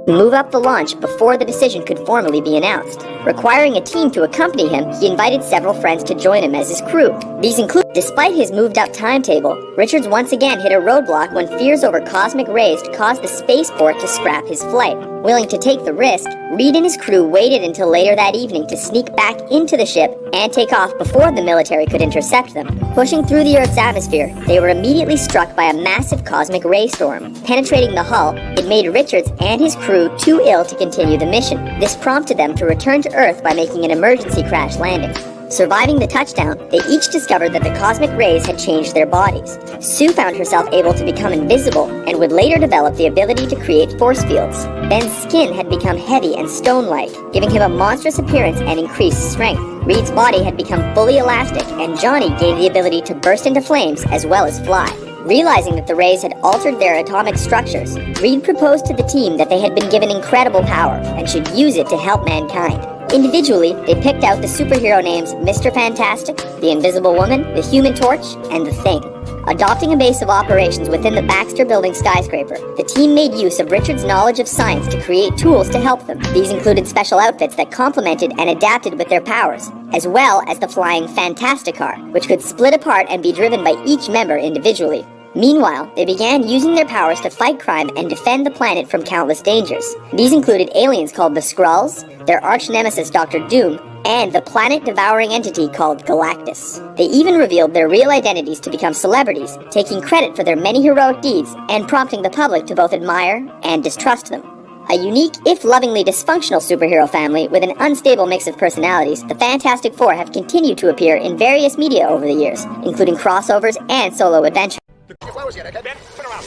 to move up the launch before the decision could formally be announced. Requiring a team to accompany him, he invited several friends to join him as his crew. These include, despite his moved-up timetable, Richards once again hit a roadblock when fears over cosmic rays caused the spaceport to scrap his flight. Willing to take the risk, Reed and his crew waited until later that evening to sneak back into the ship and take off before the military could intercept them. Pushing through the Earth's atmosphere, they were immediately struck by a massive cosmic ray storm. Penetrating the hull, it made Richards and his crew too ill to continue the mission. This prompted them to return to Earth by making an emergency crash landing. Surviving the touchdown, they each discovered that the cosmic rays had changed their bodies. Sue found herself able to become invisible and would later develop the ability to create force fields. Ben's skin had become heavy and stone-like, giving him a monstrous appearance and increased strength. Reed's body had become fully elastic, and Johnny gained the ability to burst into flames as well as fly. Realizing that the rays had altered their atomic structures, Reed proposed to the team that they had been given incredible power and should use it to help mankind. Individually, they picked out the superhero names Mr. Fantastic, the Invisible Woman, the Human Torch, and the Thing. Adopting a base of operations within the Baxter Building skyscraper, the team made use of Richard's knowledge of science to create tools to help them. These included special outfits that complemented and adapted with their powers, as well as the flying Fantasticar, which could split apart and be driven by each member individually. Meanwhile, they began using their powers to fight crime and defend the planet from countless dangers. These included aliens called the Skrulls, their arch-nemesis Dr. Doom, and the planet-devouring entity called Galactus. They even revealed their real identities to become celebrities, taking credit for their many heroic deeds and prompting the public to both admire and distrust them. A unique, if lovingly dysfunctional superhero family with an unstable mix of personalities, the Fantastic Four have continued to appear in various media over the years, including crossovers and solo adventures. Your flowers yet, okay? Ben, spin around.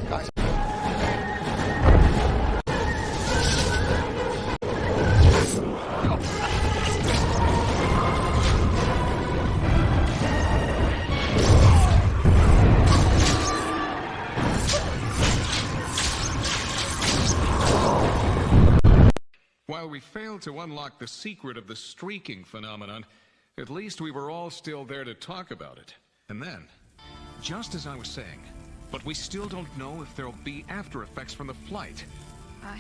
Guys. While we failed to unlock the secret of the streaking phenomenon, at least we were all still there to talk about it. And then, just as I was saying, but we still don't know if there'll be after effects from the flight. I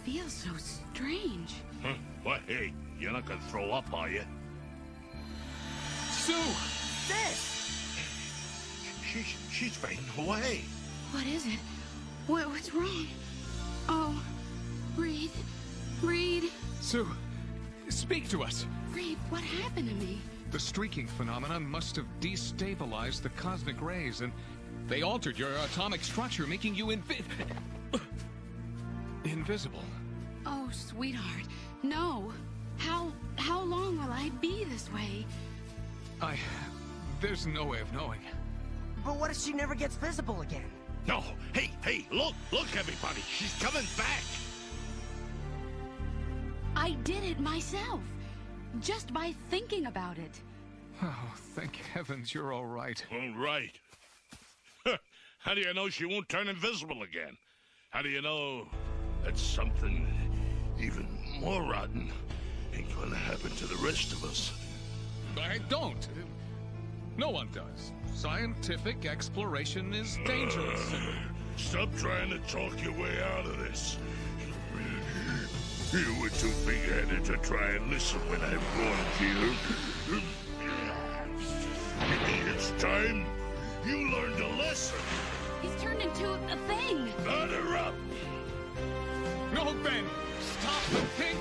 feel so strange. Huh? What? Hey, you're not gonna throw up, are you? Sue! Sis! She's fading away. What is it? What's wrong? Oh, Reed. Reed. Sue, speak to us. Reed, what happened to me? The streaking phenomenon must have destabilized the cosmic rays, and they altered your atomic structure, making you invisible. Oh, sweetheart, no. How long will I be this way? There's no way of knowing. But what if she never gets visible again? No. Hey, look, everybody. She's coming back. I did it myself. Just by thinking about it. Oh, thank heavens you're all right. All right. How do you know she won't turn invisible again? How do you know that something even more rotten ain't gonna happen to the rest of us? I don't. No one does. Scientific exploration is dangerous. Stop trying to talk your way out of this. You were too big-headed to try and listen when I warned you. It's time you learned a lesson. He's turned into a thing. Batter up. No, Ben! Stop and think!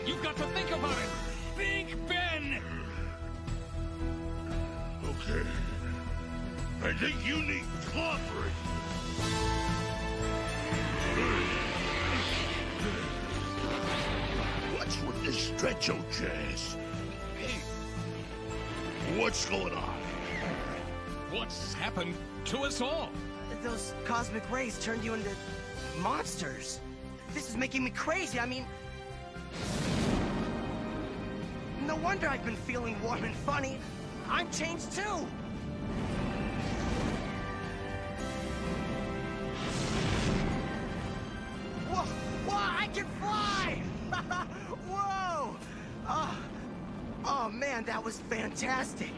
You've got to think about it! Think, Ben! Okay. I think you need cooperate. What's with this stretcho jazz? Hey, what's going on? What's happened to us all? Those cosmic rays turned you into monsters. This is making me crazy. I mean, no wonder I've been feeling warm and funny. I'm changed too. Whoa, I can fly! Whoa! Oh man, that was fantastic.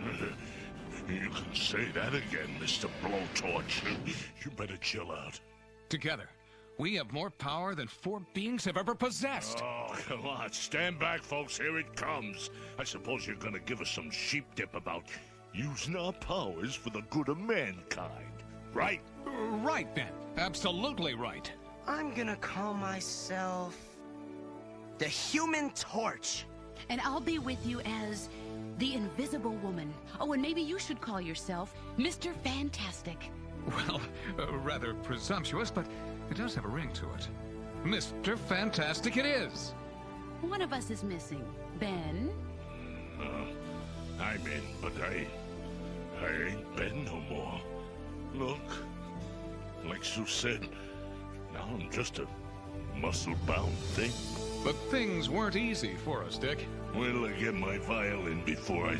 You can say that again, Mr. Blowtorch. You better chill out. Together, we have more power than 4 beings have ever possessed. Oh, come on. Stand back, folks. Here it comes. I suppose you're gonna give us some sheep dip about using our powers for the good of mankind, right? Right, Ben. Absolutely right. I'm gonna call myself the Human Torch. And I'll be with you as the Invisible Woman. Oh, and maybe you should call yourself Mr. Fantastic. Well, rather presumptuous, but it does have a ring to it. Mr. Fantastic it is. One of us is missing. Ben? I'm in, but I ain't Ben no more. Look, like Sue said, now I'm just a muscle-bound thing. But things weren't easy for us, Dick. Wait till I get my violin before I